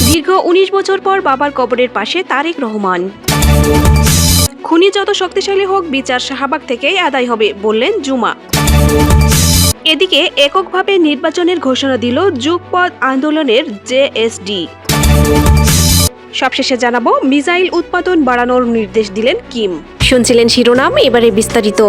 দীর্ঘ ১৯ বছর পর বাবার কবরের পাশে তারেক রহমান। খুনি যত শক্তিশালী হোক, বিচার শাহবাগ থেকেই আদায় হবে, বললেন জুমা। এদিকে এককভাবে নির্বাচনের ঘোষণা দিল যুগপৎ আন্দোলনের জেএসডি। সবশেষে জানাবো, মিসাইল উৎপাদন বাড়ানোর নির্দেশ দিলেন কিম। শুনছিলেন শিরোনাম, এবারে বিস্তারিত।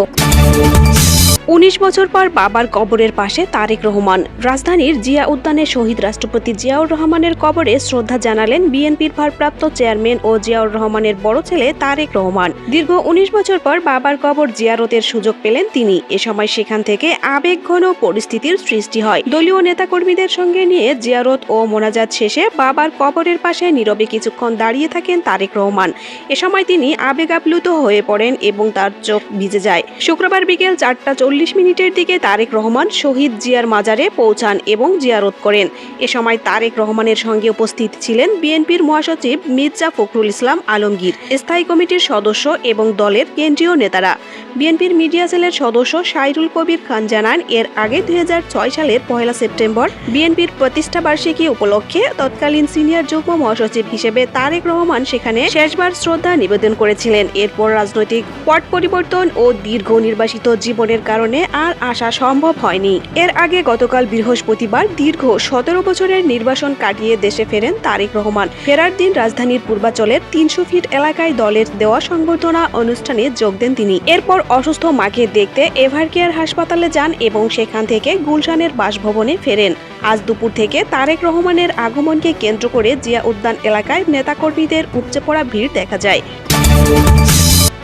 ১৯ বছর পর বাবার কবরের পাশে তারেক রহমান। রাজধানীর জিয়া উদ্যানে শহীদ রাষ্ট্রপতি জিয়াউর রহমানের কবরে শ্রদ্ধা জানালেন বিএনপির ভারপ্রাপ্ত চেয়ারম্যান ও জিয়াউর রহমানের বড় ছেলে তারেক রহমান। দীর্ঘ ১৯ বছর পর বাবার কবর জিয়ারতের সুযোগ পেলেন তিনি। এ সময় সেখান থেকে আবেগঘন পরিস্থিতির সৃষ্টি হয়। দলীয় নেতাকর্মীদের সঙ্গে নিয়ে জিয়ারত ও মোনাজাত শেষে বাবার কবরের পাশে নীরবে কিছুক্ষণ দাঁড়িয়ে থাকেন তারেক রহমান। এ সময় তিনি আবেগাপ্লুত হয়ে পড়েন এবং তার চোখ ভিজে যায়। শুক্রবার বিকেল ৪টা ৪০ দিকে তারেক রহমান শহীদ জিয়ার মাজারে পৌঁছান এবং জিয়ারত করেন। এ সময় তারেক রহমানের সঙ্গে উপস্থিত ছিলেন বিএনপির মহাসচিব মির্জা ফখরুল ইসলাম আলমগীর, স্থায়ী কমিটির সদস্য এবং দলের কেন্দ্রীয় নেতারা। বিএনপির মিডিয়া সেলের সদস্য সাইরুল কবির খান জানান, এর আগে ২০০৬ সালের ১ সেপ্টেম্বর বিএনপির প্রতিষ্ঠা বার্ষিকী উপলক্ষে তৎকালীন সিনিয়র যুগ্ম মহাসচিব হিসেবে তারেক রহমান সেখানে শেষবার শ্রদ্ধা নিবেদন করেছিলেন। এরপর রাজনৈতিক পট পরিবর্তন ও দীর্ঘ নির্বাসিত জীবনের কারণে আর আসা সম্ভব হয়নি। এর আগে গতকাল বৃহস্পতিবার দীর্ঘ ১৭ বছরের নির্বাসন কাটিয়ে দেশে ফেরেন তারেক রহমান। ফেরার দিন রাজধানীর পূর্বাঞ্চলের ৩০০ ফিট এলাকায় দলের দেওয়া সংবর্ধনা অনুষ্ঠানে যোগ দেন তিনি। এরপর অসুস্থ মাকে দেখতে এভারকেয়ার হাসপাতালে যান এবং সেখান থেকে গুলশানের বাসভবনে ফেরেন। আজ দুপুর থেকে তারেক রহমানের আগমনকে কেন্দ্র করে জিয়া উদ্যান এলাকায় নেতাকর্মীদের উপচে পড়া ভিড় দেখা যায়।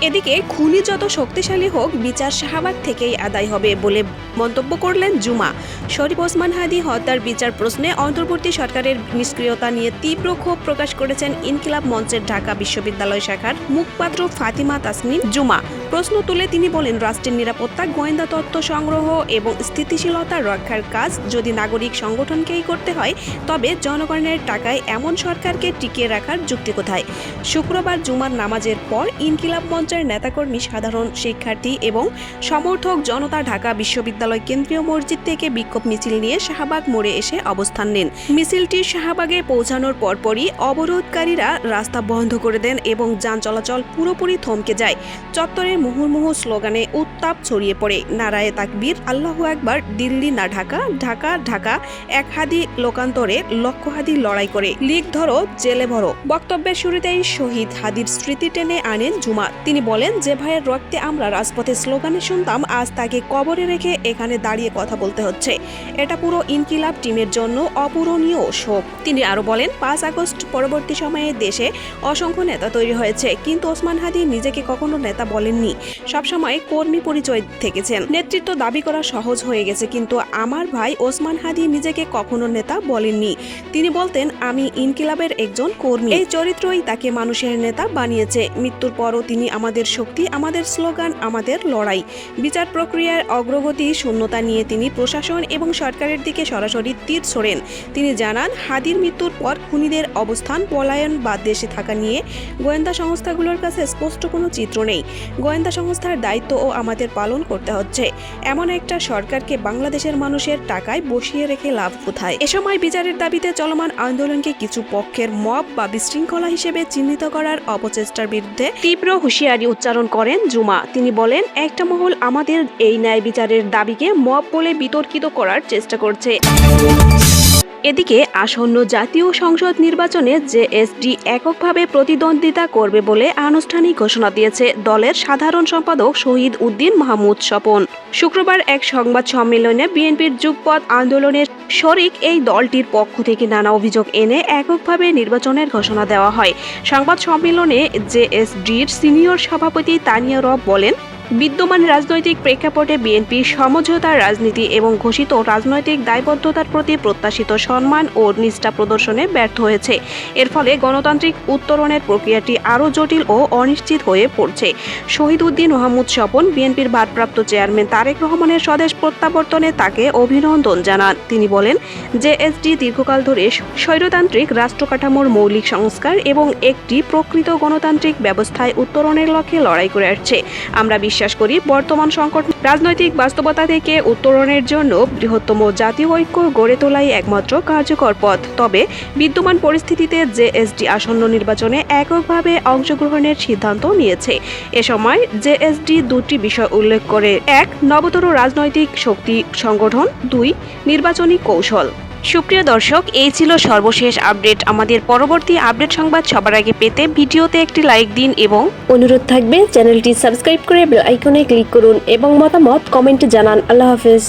এদিকে খুনি যত শক্তিশালী হোক, বিচার শাহবাগ থেকেই আদায় হবে বলে মন্তব্য করলেন জুমা। শরীফ ওসমান হাদি হত্যার বিচার প্রশ্নে অন্তর্বর্তী সরকারের নিষ্ক্রিয়তা নিয়ে তীব্র ক্ষোভ প্রকাশ করেছেন ইনকিলাব মঞ্চের ঢাকা বিশ্ববিদ্যালয় শাখার মুখপাত্র ফাতিমা তাসনিম জুমা। প্রশ্ন তুলে তিনি বলেন, রাষ্ট্রের নিরাপত্তা, গোয়েন্দা তথ্য সংগ্রহ এবং স্থিতিশীলতা রক্ষার কাজ যদি নাগরিক সংগঠনকেই করতে হয়, তবে জনগণের টাকায় এমন সরকারকে টিকিয়ে রাখার যুক্তি কোথায়? শুক্রবার জুমার নামাজের পর ইনকিলাব মঞ্চের নেতাকর্মী, সাধারণ শিক্ষার্থী এবং সমর্থক জনতা ঢাকা বিশ্ববিদ্যালয় কেন্দ্রীয় মসজিদ থেকে বিক্ষোভ মিছিল নিয়ে শাহবাগ মোড়ে এসে অবস্থান নেন। মিছিলটি শাহবাগে পৌঁছানোর পরপরই অবরোধকারীরা রাস্তা বন্ধ করে দেন এবং যান চলাচল পুরোপুরি থমকে যায়। চত্বরে মুহুর্মুহু স্লোগানে উত্তাপ ছড়িয়ে পড়ে। নারায়ে তাকবীর, আল্লাহু আকবার, দিল্লি না ঢাকা, ঢাকা ঢাকা, এক হাদি লোকান্তরে লক্ষ হাদি লড়াই করে, লিগ ধরো জেলে ভরো। বক্তব্যের শুরুতেই শহীদ হাদির স্মৃতি টেনে আনেন জুমা। তিনি বলেন, যে ভাইয়ের রক্তে আমরা রাজপথে স্লোগানে শুনতাম, আজ তাকে কবরে রেখে এখানে দাঁড়িয়ে কথা বলতে হচ্ছে। এটা পুরো ইনকিলাব টিমের জন্য অপূরণীয় শোক। তিনি আরো বলেন, ৫ আগস্ট পরবর্তী সময়ে দেশে অসংখ্য নেতা তৈরি হয়েছে, কিন্তু ওসমান হাদি নিজেকে কখনো নেতা বলেননি, সবসময় কর্মী পরিচয় থেকেছেন। নেতৃত্ব দাবি করা সহজ হয়ে গেছে, কিন্তু আমার ভাই ওসমান হাদি নিজেকে কখনো নেতা বলেননি। তিনি বলতেন, আমি ইনকিলাবের একজন কর্মী। এই চরিত্রই তাকে মানুষের নেতা বানিয়েছে। মৃত্যুর পরও তিনি আমাদের শক্তি, আমাদের স্লোগান, আমাদের লড়াই। বিচার প্রক্রিয়ার অগ্রগতি শূন্যতা নিয়ে তিনি প্রশাসন এবং সরকারের দিকে সরাসরি তীর ছোড়েন। তিনি জানান, হাদির মৃত্যুর পর খুনিদের অবস্থান, পলায়ন বা দেশে থাকা নিয়ে গোয়েন্দা সংস্থাগুলোর কাছে স্পষ্ট কোনো চিত্র নেই। গোয়েন্দা সংস্থার দায়িত্বও আমাদের পালন করতে হচ্ছে। এমন একটা সরকারকে বাংলাদেশের মানুষের টাকায় বসিয়ে রেখে লাভ কোথায়? এ সময় বিচারের দাবিতে চলমান আন্দোলনকে কিছু পক্ষের মব বা বিশৃঙ্খলা হিসেবে চিহ্নিত করার অপচেষ্টার বিরুদ্ধে তীব্র হুঁশিয়ারি উচ্চারণ করেন জুমা। তিনি বলেন, একটা মহল আমাদের এই ন্যায় বিচারের দাবিকে মব বলে বিতর্কিত করার চেষ্টা করছে। এদিকে আসন্ন জাতীয় সংসদ নির্বাচনে জেএসডি এককভাবে প্রতিদ্বন্দ্বিতা করবে বলে আনুষ্ঠানিক ঘোষণা দিয়েছে দলের সাধারণ সম্পাদক শহীদ উদ্দিন মাহমুদ স্বপন। শুক্রবার এক সংবাদ সম্মেলনে বিএনপির যুগপৎ আন্দোলনের শরিক এই দলটির পক্ষ থেকে নানা অভিযোগ এনে এককভাবে নির্বাচনের ঘোষণা দেওয়া হয়। সংবাদ সম্মেলনে জেএসডির সিনিয়র সভাপতি তানিয়া রব বলেন, বিদ্যমান রাজনৈতিক প্রেক্ষাপটে বিএনপি সমঝোতার রাজনীতি এবং ঘোষিত রাজনৈতিক দায়বদ্ধতার প্রতি প্রত্যাশিত সম্মান ও নিষ্ঠা প্রদর্শনে ব্যর্থ হয়েছে। এর ফলে গণতান্ত্রিক উত্তরণের প্রক্রিয়াটি আরও জটিল ও অনিশ্চিত হয়ে পড়ছে। শহীদ উদ্দিন মাহমুদ স্বপন বিএনপির ভারপ্রাপ্ত চেয়ারম্যান তারেক রহমানের স্বদেশ প্রত্যাবর্তনে তাকে অভিনন্দন জানান। তিনি বলেন, জেএসডি দীর্ঘকাল ধরে স্বৈরতান্ত্রিক রাষ্ট্র কাঠামোর মৌলিক সংস্কার এবং একটি প্রকৃত গণতান্ত্রিক ব্যবস্থায় উত্তরণের লক্ষ্যে লড়াই করে আসছে। আমরা বিশ্বাস করি বর্তমান সংকট রাজনৈতিক বাস্তবতা থেকে উত্তরণের জন্য বৃহত্তম জাতীয় ঐক্য গড়ে তোলাই একমাত্র কার্যকর পথ। তবে বিদ্যমান পরিস্থিতিতে জেএসডি আসন্ন নির্বাচনে এককভাবে অংশগ্রহণের সিদ্ধান্ত নিয়েছে। এ সময় জেএসডি দুটি বিষয় উল্লেখ করে: ১. নবতর রাজনৈতিক শক্তি সংগঠন, ২. নির্বাচনী কৌশল। সুপ্রিয় দর্শক, এই ছিল সর্বশেষ আপডেট। আমাদের পরবর্তী আপডেট সংবাদ সবার আগে পেতে ভিডিওতে একটি লাইক দিন এবং অনুরোধ থাকবে চ্যানেলটি সাবস্ক্রাইব করে বেল আইকনে ক্লিক করুন এবং মতামত কমেন্টে জানান। আল্লাহ হাফেজ।